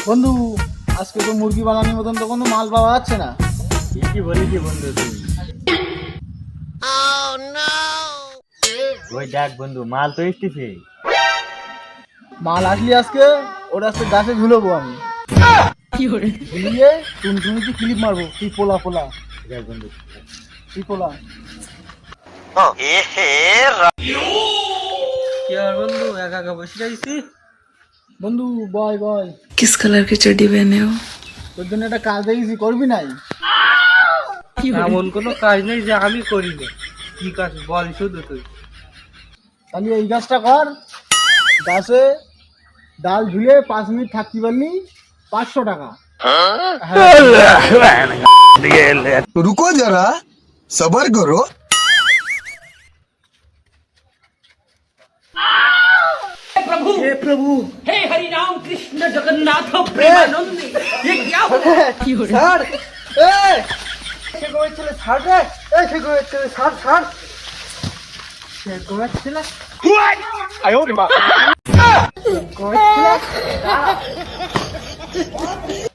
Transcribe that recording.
বন্ধু, আজকে তো মুরগি বানানোর মতন তো কোনো মাল পাওয়া যাচ্ছে না। কি বলি কি বন্ধু তুই? ওই দেখ বন্ধু, মাল তো এসেছে। মাল আসলি আজকে ওর আজকে গাছে ঝুলবো আমি, ঝুলিয়ে টুনটুনিতে ক্লিপ মারবো। তুই পোলা পোলা, দেখ বন্ধু, তুই পোলা। কি আর বন্ধু, একা একা বসে রয়েছি। বন্ধু বয় বয়, किस कलर की चड्डी पहने हो? তোর জন্য একটা কাজ দেখেছি, করবি নাই? এমন কোনো কাজ নেই যে আমি করি না। কি কাজ বল শুধু তুই। তাহলে এই কাজটা কর, গাছে ডাল ঝুলে 5 মিনিট থাকতে পারলি 500 টাকা। रुको जरा सबर करो। हे हरि राम कृष्ण जगन्नाथ प्रेमानंद, ये क्या हो रहा है? ছাড়, এই সে গোয়ের ছেলে ছাড় রে, এই সে গোয়ের ছেলে ছাড় ছাড়, সে গোয়ের ছেলে, গোয়ের ছেলে